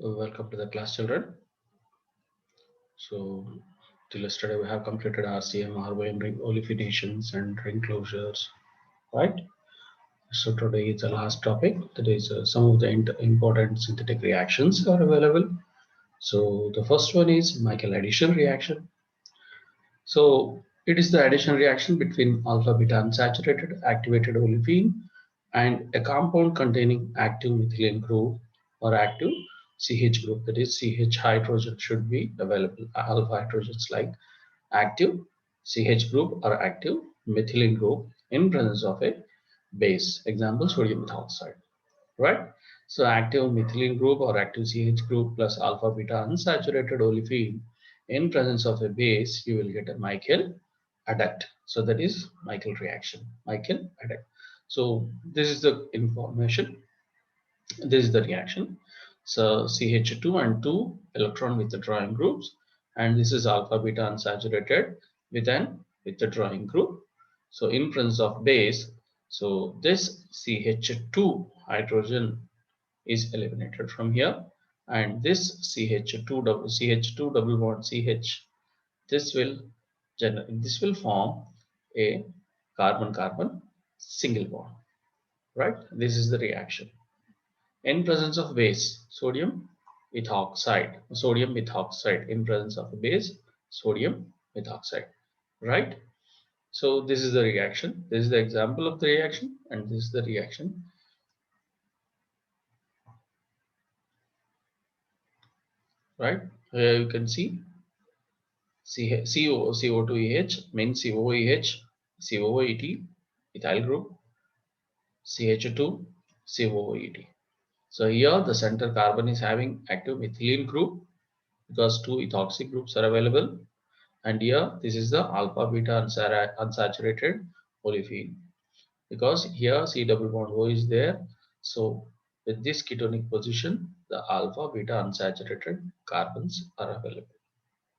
Welcome to the class, children. So, till yesterday we have completed RCM, RYM ring olefinations and ring closures, right? So today is the last topic. That is some of the important synthetic reactions are available. So the first one is Michael addition reaction. So it is the addition reaction between alpha beta unsaturated activated olefin and a compound containing active methylene group or active CH group. That is, CH hydrogen should be available. Alpha hydrogens like active CH group or active methylene group in presence of a base. Example, sodium methoxide, right? So active methylene group or active CH group plus alpha beta unsaturated olefin in presence of a base, you will get a Michael adduct. So that is Michael reaction, Michael adduct. So this is the information. This is the reaction. So CH2 and 2 electron withdrawing groups, and this is alpha beta unsaturated with an withdrawing group. So in presence of base, so this CH2 hydrogen is eliminated from here, and this CH2 double bond CH, this will form a carbon carbon single bond, right? This is the reaction in presence of base, sodium methoxide in presence of a base, sodium methoxide, right? So this is the reaction. This is the example of the reaction, and this is the reaction, right? Here you can see CO2EH means COOH, COOET, ethyl group, CH2, COOET. So here the center carbon is having active methylene group because two ethoxy groups are available. And here this is the alpha beta unsaturated olefin because here C double bond O is there. So with this ketonic position, the alpha beta unsaturated carbons are available,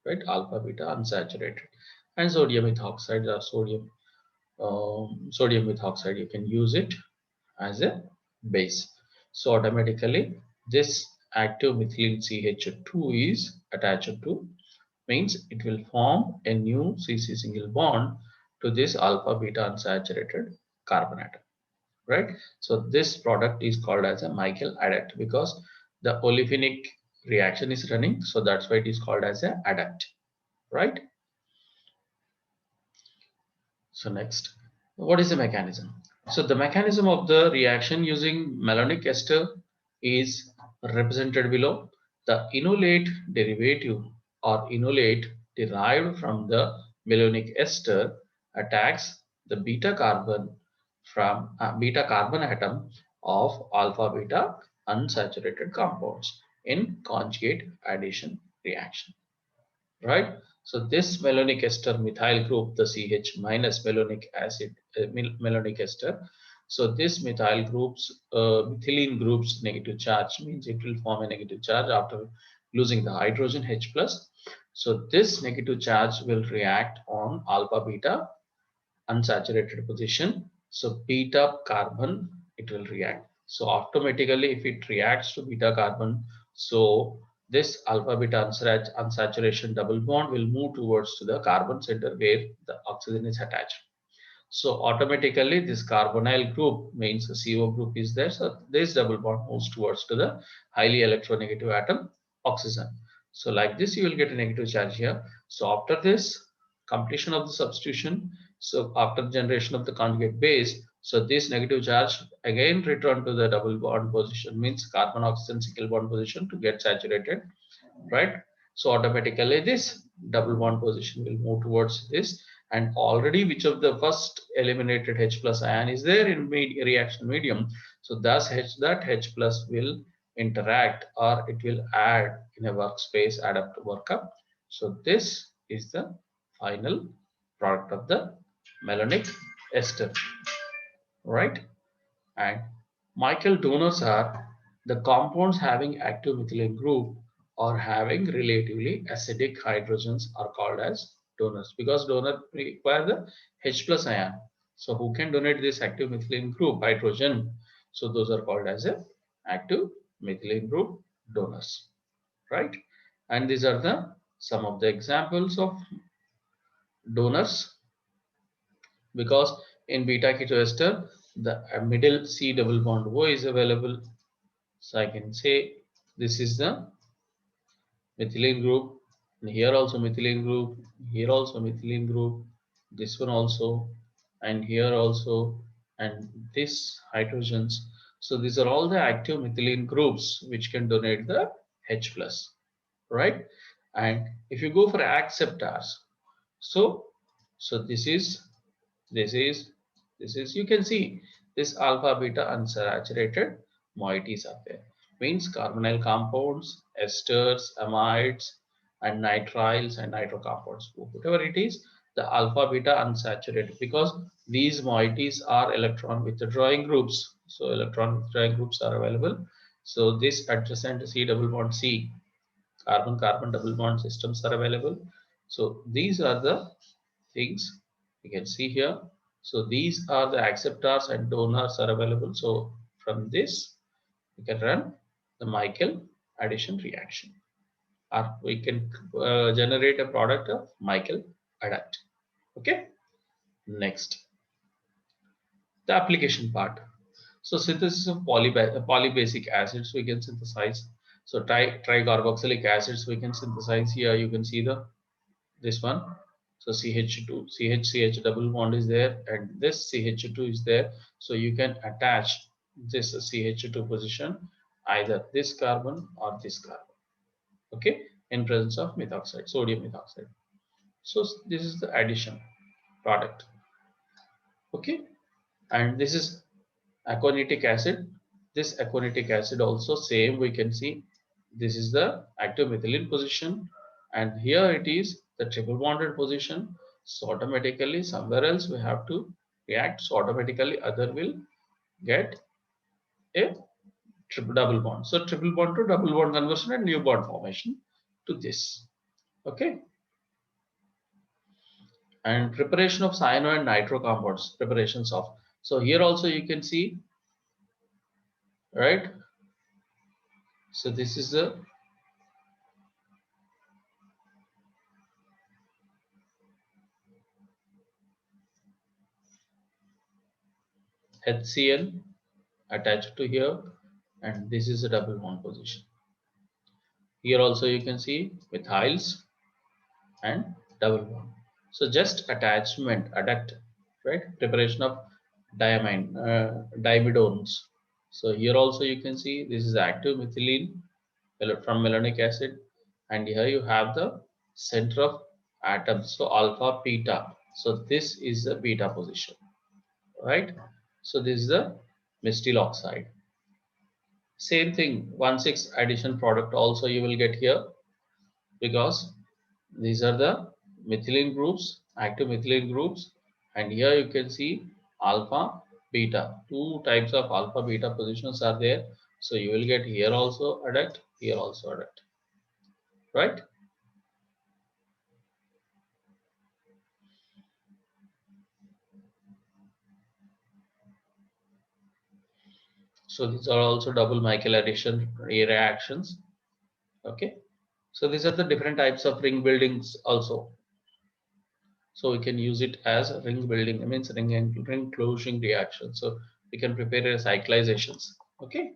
right? Alpha beta unsaturated, and sodium methoxide or sodium methoxide, you can use it as a base. So automatically this active methylene CH2 is attached to, means it will form a new CC single bond to this alpha beta unsaturated carbon atom, right? So this product is called as a Michael adduct because the olefinic reaction is running, so that's why it is called as a adduct, right? So next, what is the mechanism? So the mechanism of the reaction using malonic ester is represented below. The enolate derivative or enolate derived from the malonic ester attacks the beta carbon atom of alpha beta unsaturated compounds in conjugate addition reaction, right? So this malonic ester methyl group, the CH minus malonic acid, malonic ester. So this methyl groups, methylene groups negative charge means it will form a negative charge after losing the hydrogen H plus. So this negative charge will react on alpha beta unsaturated position. So beta carbon, it will react. So automatically if it reacts to beta carbon, so this alpha beta unsaturation double bond will move towards to the carbon center where the oxygen is attached. So automatically this carbonyl group means the CO group is there. So this double bond moves towards to the highly electronegative atom oxygen. So like this you will get a negative charge here. So after this completion of the substitution, so after generation of the conjugate base, so this negative charge again return to the double bond position, means carbon oxygen single bond position to get saturated, right? So automatically this double bond position will move towards this, and already which of the first eliminated H plus ion is there in reaction medium, so thus that H plus will interact or it will add in a workspace, add up to workup. So this is the final product of the malonic ester, right? And Michael donors are the compounds having active methylene group or having relatively acidic hydrogens are called as donors because donor require the H plus ion. So who can donate this active methylene group hydrogen? So those are called as a active methylene group donors. right? And these are the some of the examples of donors, because in beta keto ester the middle C double bond O is available. So I can say this is the methylene group, and here also methylene group, here also methylene group, this one also, and here also, and this hydrogens. So these are all the active methylene groups which can donate the H plus, right? And if you go for acceptors, so this is this is this is you can see this alpha beta unsaturated moieties are there. Means carbonyl compounds, esters, amides, and nitriles and nitro compounds. Whatever it is, the alpha beta unsaturated, because these moieties are electron withdrawing groups. So electron withdrawing groups are available. So this adjacent C double bond C carbon carbon double bond systems are available. So these are the things you can see here. So these are the acceptors and donors are available. So from this we can run the Michael addition reaction, or we can generate a product of Michael adduct. Okay, next the application part. So synthesis of polybasic acids we can synthesize. So tricarboxylic acids we can synthesize. Here you can see the this one. So CH2, CH double bond is there, and this CH2 is there. So you can attach this CH2 position either this carbon or this carbon. Okay, in presence of methoxide, sodium methoxide. So this is the addition product. Okay, and this is aconitic acid. This aconitic acid also same we can see. This is the active methylene position, and here it is the triple bonded position. So automatically somewhere else we have to react. So automatically other will get a triple double bond. So triple bond to double bond conversion and new bond formation to this. Okay, and preparation of cyano and nitro compounds. Preparations of. So here also you can see, right. So this is the HCl attached to here, and this is a double bond position. Here also you can see methyls and double bond. So just attachment, adduct, right? Preparation of dimidones. So here also you can see this is active methylene from malonic acid, and here you have the center of atoms. So alpha beta. So this is the beta position, right? So this is the methyl oxide. Same thing, 1,6 addition product also you will get here, because these are the methylene groups, active methylene groups, and here you can see alpha, beta. Two types of alpha, beta positions are there. So you will get here also adduct, here also adduct, right? So these are also double Michael addition reactions. Okay. So these are the different types of ring buildings also. So we can use it as ring building, it means ring and ring closing reaction. So we can prepare as cyclizations. Okay.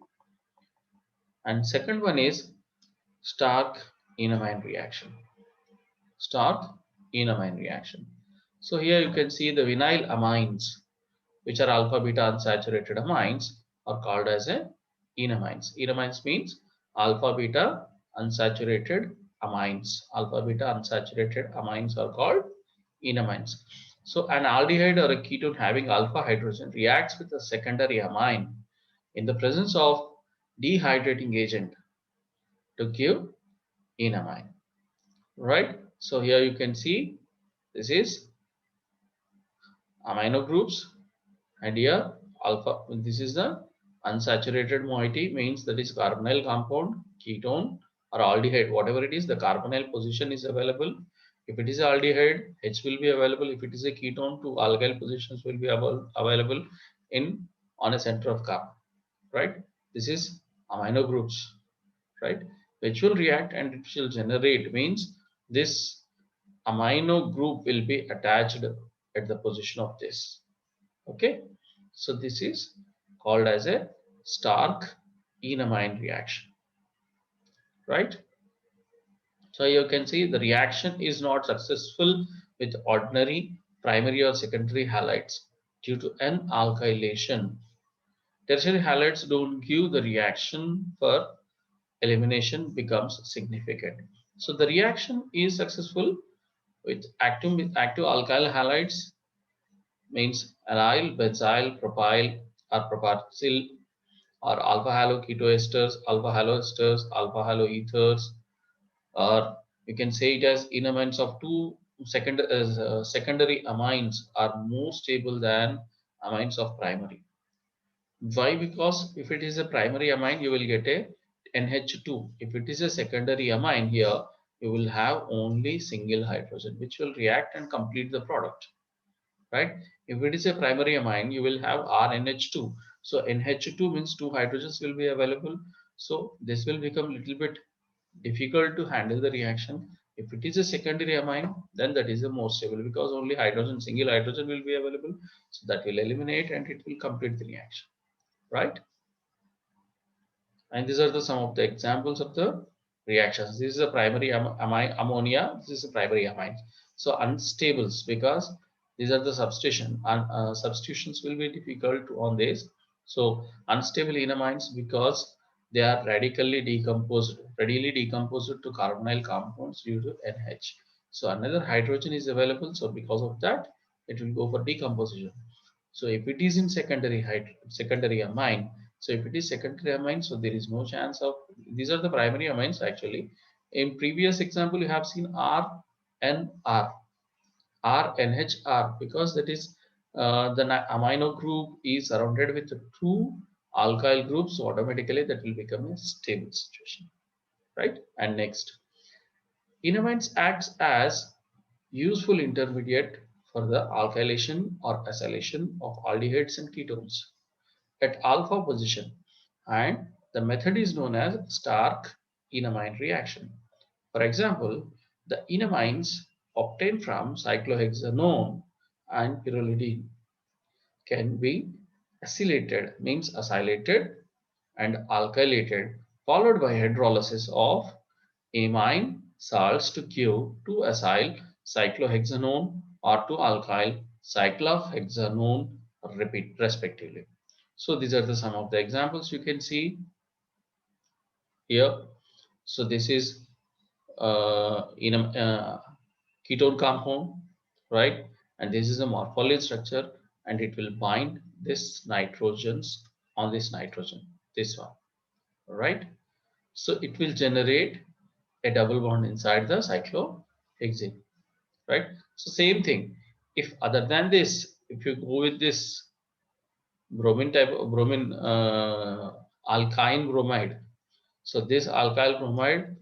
And second one is Stark enamine reaction. Stark enamine reaction. So here you can see the vinyl amines, which are alpha beta unsaturated amines, are called as a enamines. Enamines means alpha beta unsaturated amines. Alpha beta unsaturated amines are called enamines. So an aldehyde or a ketone having alpha hydrogen reacts with a secondary amine in the presence of dehydrating agent to give enamine, right? So here you can see this is amino groups, and here alpha, this is the unsaturated moiety, means that is carbonyl compound, ketone, or aldehyde, whatever it is, the carbonyl position is available. If it is aldehyde, H will be available. If it is a ketone, two alkyl positions will be available in on a center of carbon, right? This is amino groups, right? which will react and it will generate, means this amino group will be attached at the position of this. Okay, so this is called as a Stark enamine reaction, right? So you can see the reaction is not successful with ordinary primary or secondary halides due to an alkylation. Tertiary halides don't give the reaction for elimination becomes significant. So the reaction is successful with active alkyl halides, means allyl, benzyl, propyl or propargyl, or alpha halo ketoesters, alpha halo esters, alpha halo ethers, or you can say it as enamines of secondary amines are more stable than amines of primary. Why? Because if it is a primary amine, you will get a NH2. If it is a secondary amine here, you will have only single hydrogen, which will react and complete the product, right? If it is a primary amine, you will have RNH2. So NH2 means two hydrogens will be available. So this will become little bit difficult to handle the reaction. If it is a secondary amine, then that is the most stable because only hydrogen, single hydrogen will be available. So that will eliminate and it will complete the reaction, right? And these are the some of the examples of the reactions. This is a primary amine, ammonia. This is a primary amine. So unstables because these are the substitution and substitutions will be difficult on this. So unstable enamines because they are readily decomposed to carbonyl compounds due to NH. So another hydrogen is available. So because of that, it will go for decomposition. So if it is in secondary amine, so if it is secondary amine, so there is no chance of, these are the primary amines actually. In previous example, you have seen R N R, R NHR, because that is the amino group is surrounded with two alkyl groups, so automatically that will become a stable situation, right? And next, enamines acts as useful intermediate for the alkylation or acylation of aldehydes and ketones at alpha position, and the method is known as Stark enamine reaction. For example, the enamines obtained from cyclohexanone and pyrrolidine can be acylated, means acylated and alkylated, followed by hydrolysis of amine salts to give 2-acyl cyclohexanone or 2-alkyl cyclohexanone repeat respectively. So these are the some of the examples you can see here. So this is in a ketone compound, right? And this is a morphology structure, and it will bind this nitrogens on this nitrogen, this one, right? So it will generate a double bond inside the cyclohexane, right? So same thing. If other than this, if you go with this bromine type of bromine alkyne bromide, so this alkyl bromide,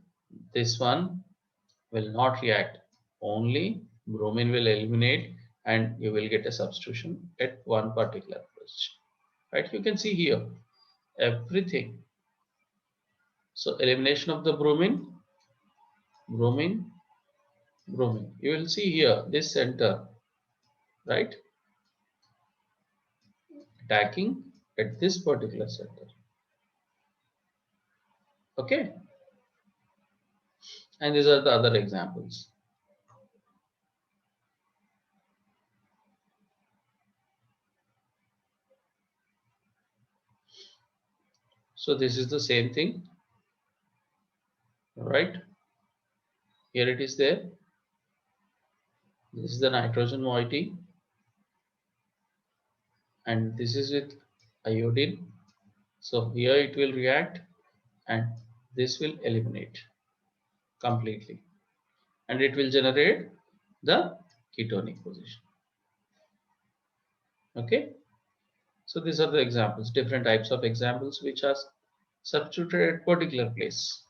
this one will not react. Only bromine will eliminate and you will get a substitution at one particular position. Right? You can see here everything. So elimination of the bromine, bromine, bromine. You will see here this center, right? Attacking at this particular center. Okay. And these are the other examples. So this is the same thing, right? Here it is there. This is the nitrogen moiety, and this is with iodine. So here it will react and this will eliminate completely, and it will generate the ketonic position. Okay. So these are the examples, different types of examples which are substituted at particular place,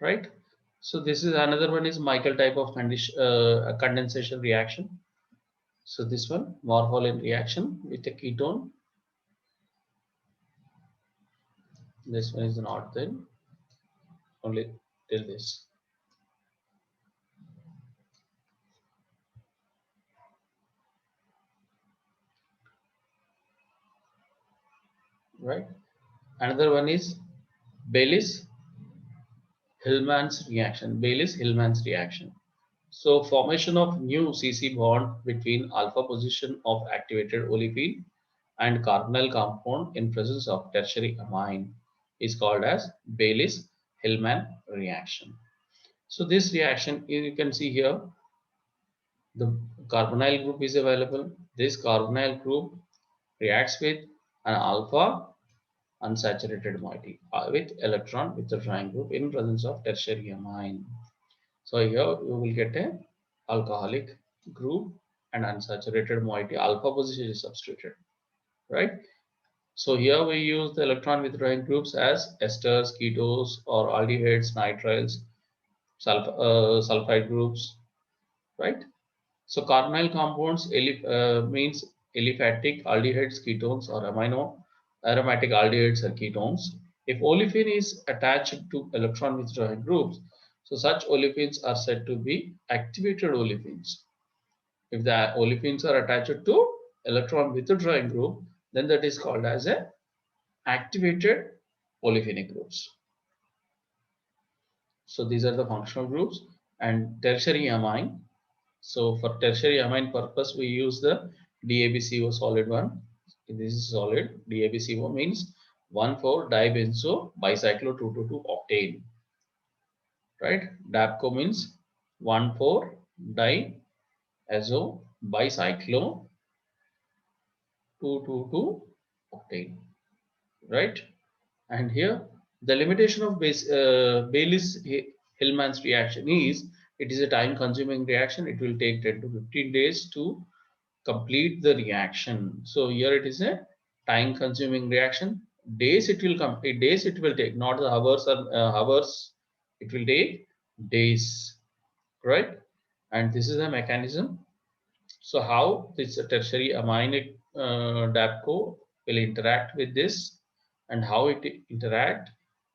right? So this is another one is Michael type of condensation reaction. So this one, Morpholin reaction with a ketone. This one is not then only till this. Right. Another one is Baylis Hillman's reaction. Baylis Hillman's reaction. So formation of new CC bond between alpha position of activated olefin and carbonyl compound in presence of tertiary amine is called as Baylis Hillman reaction. So this reaction, you can see here, the carbonyl group is available. This carbonyl group reacts with an alpha unsaturated moiety with electron withdrawing group in presence of tertiary amine. So here you will get a alcoholic group and unsaturated moiety alpha position is substituted, right? So here we use the electron withdrawing groups as esters, ketones, or aldehydes, nitriles, sulfide groups, right? So carbonyl compounds means aliphatic aldehydes, ketones, or amino aromatic aldehydes or ketones. If olefin is attached to electron withdrawing groups, so such olefins are said to be activated olefins. If the olefins are attached to electron withdrawing group, then that is called as a activated olefinic groups. So these are the functional groups and tertiary amine. So for tertiary amine purpose, we use the DABCO solid one. This is solid. DABCO means 1,4-dibenzo bicyclo 2,2,2 octane. Right? DABCO means 1,4-diazo bicyclo 2,2,2 octane. Right? And here the limitation of Baylis-Hillman's reaction is it is a time-consuming reaction. It will take 10 to 15 days to complete the reaction. So here it is a time-consuming reaction. Days it will complete. Days it will take, not the hours or hours. It will take days, right? And this is a mechanism. So how this tertiary amine DAPCO will interact with this, and how it interact,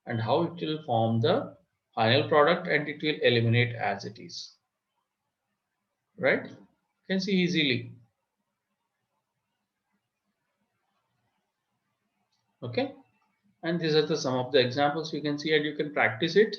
and how it will form the final product, and it will eliminate as it is, right? You can see easily. Okay, and these are the some of the examples you can see, and you can practice it.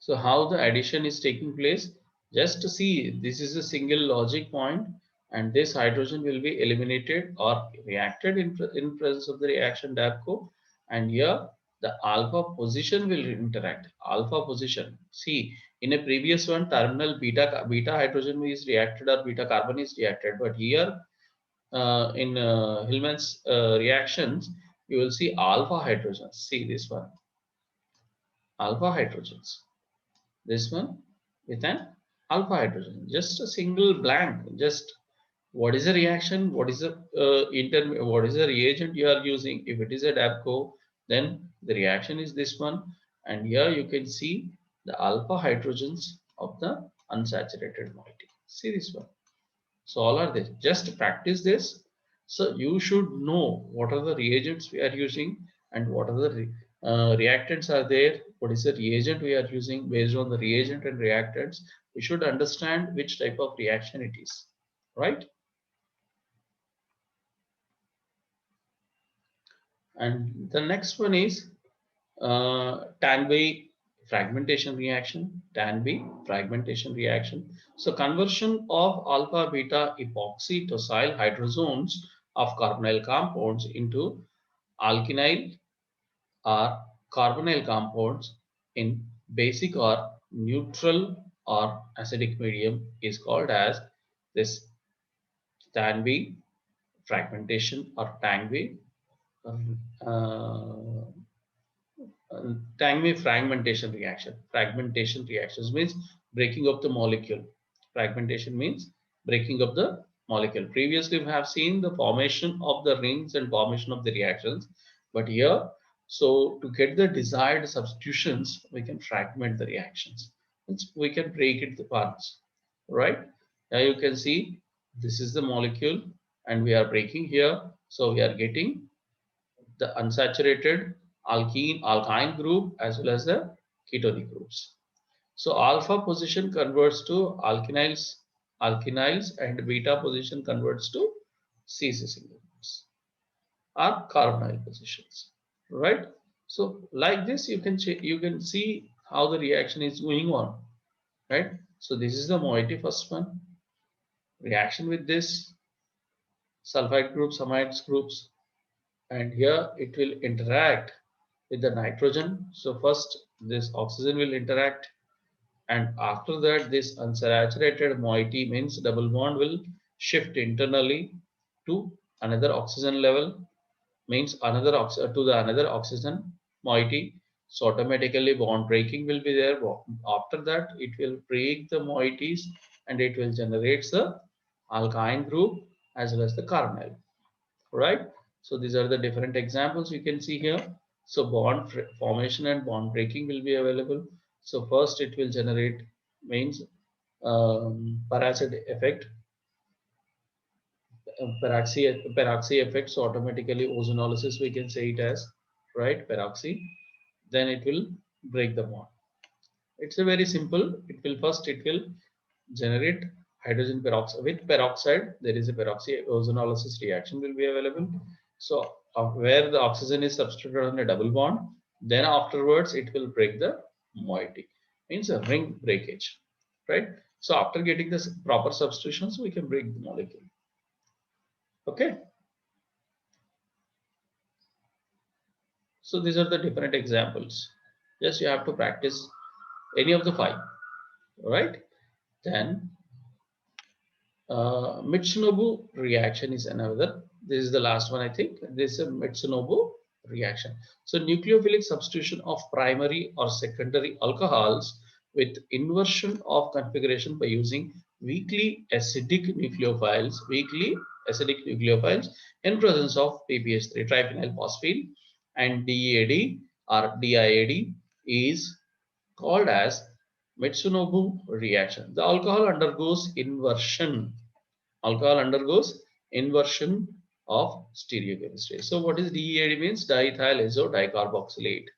So how the addition is taking place, just to see, this is a single logic point, and this hydrogen will be eliminated or reacted in presence of the reaction DAPCO, and here the alpha position will interact. Alpha position. See, in a previous one, terminal beta hydrogen is reacted or beta carbon is reacted, but here in Hillman's reactions, you will see alpha hydrogens. See this one, alpha hydrogens. This one with an alpha hydrogen. Just a single blank. Just what is the reaction? What is the what is the reagent you are using? If it is a DAPCO, then the reaction is this one. And here you can see the alpha hydrogens of the unsaturated moiety. See this one. So all are this. Just practice this. So you should know what are the reagents we are using and what are the reactants are there. What is the reagent we are using? Based on the reagent and reactants, we should understand which type of reaction it is, right? And the next one is Tanway fragmentation reaction. Tanway fragmentation reaction. So conversion of alpha beta epoxy tosyl hydrozones of carbonyl compounds into alkynyl or carbonyl compounds in basic or neutral or acidic medium is called as this Tanway fragmentation or Tanway uh, Tanguy fragmentation reaction. Fragmentation reactions means breaking up the molecule. Fragmentation means breaking up the molecule. Previously, we have seen the formation of the rings and formation of the reactions. But here, so to get the desired substitutions, we can fragment the reactions. We can break it to parts, right? Now you can see this is the molecule and we are breaking here. So we are getting the unsaturated alkyne group as well as the ketonic groups. So alpha position converts to alkenyls, and beta position converts to C single bonds or carbonyl positions, right? So like this, you can see how the reaction is going on, right? So this is the moiety first one reaction with this sulfide groups, amides groups, and here it will interact with the nitrogen. So first this oxygen will interact, and after that this unsaturated moiety means double bond will shift internally to another oxygen level, means to the another oxygen moiety. So automatically bond breaking will be there. After that it will break the moieties and it will generate the alkyne group as well as the carbonyl, right? So these are the different examples you can see here. So bond formation and bond breaking will be available. So first it will generate means paracid effect, peroxy effect. So automatically ozonolysis we can say it as, right, peroxy. Then it will break the bond. It's a very simple. It will generate hydrogen peroxide with peroxide. There is a peroxy ozonolysis reaction will be available. So where the oxygen is substituted on a double bond, then afterwards it will break the moiety, means a ring breakage, right? So after getting the proper substitutions, we can break the molecule. Okay. So these are the different examples. Just you have to practice any of the five, right? Then Mitsunobu reaction is another. This is the last one, I think. This is a Mitsunobu reaction. So nucleophilic substitution of primary or secondary alcohols with inversion of configuration by using weakly acidic nucleophiles in presence of PPH3 triphenyl phosphine and DEAD or DIAD is called as Mitsunobu reaction. The alcohol undergoes inversion of stereochemistry. So what is DEAD means? Diethyl azo dicarboxylate.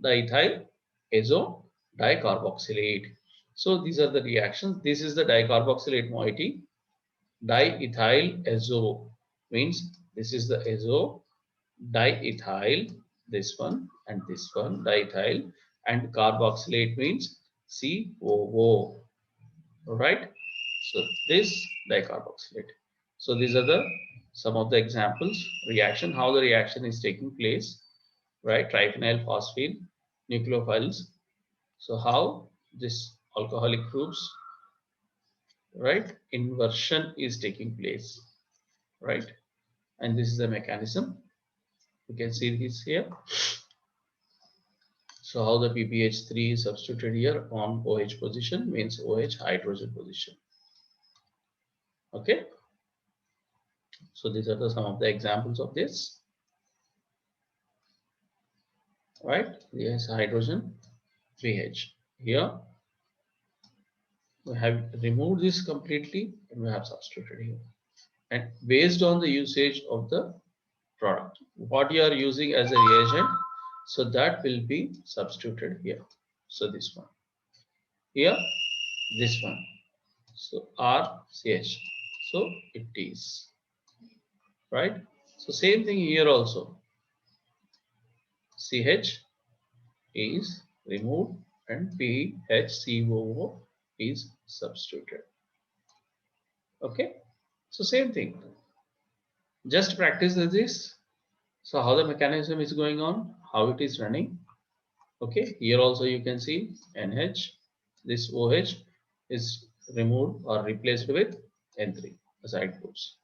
Diethyl azo dicarboxylate. So these are the reactions. This is the dicarboxylate moiety. Diethyl azo means this is the azo, diethyl, this one and this one, diethyl, and carboxylate means COO, right? So this dicarboxylate. So these are the some of the examples reaction, how the reaction is taking place, right? Triphenyl phosphine nucleophiles. So how this alcoholic groups, right, inversion is taking place, right? And this is the mechanism. You can see this here. So how the PPH3 is substituted here on OH position means OH hydrogen position. Okay. So these are some of the examples of this. Right? Yes, hydrogen pH. Here we have removed this completely and we have substituted here. And based on the usage of the product, what you are using as a reagent, so that will be substituted here. So this one. Here, this one. So RCH. So it is. Right? So same thing here also. CH is removed and PHCOO is substituted. Okay. So same thing. Just practice this. So how the mechanism is going on, how it is running. Okay. Here also you can see NH. This OH is removed or replaced with N3 side groups.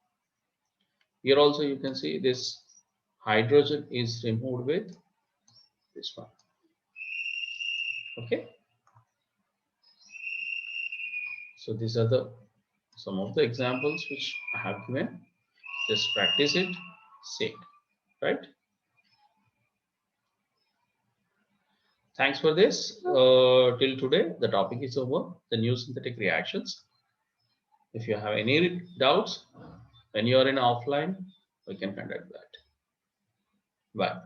Here also you can see this hydrogen is removed with this one. Okay. So these are the some of the examples which I have given. Just practice it, say it, right? Thanks for this. Till today, the topic is over, the new synthetic reactions. If you have any doubts, when you are in offline, we can conduct that. Bye.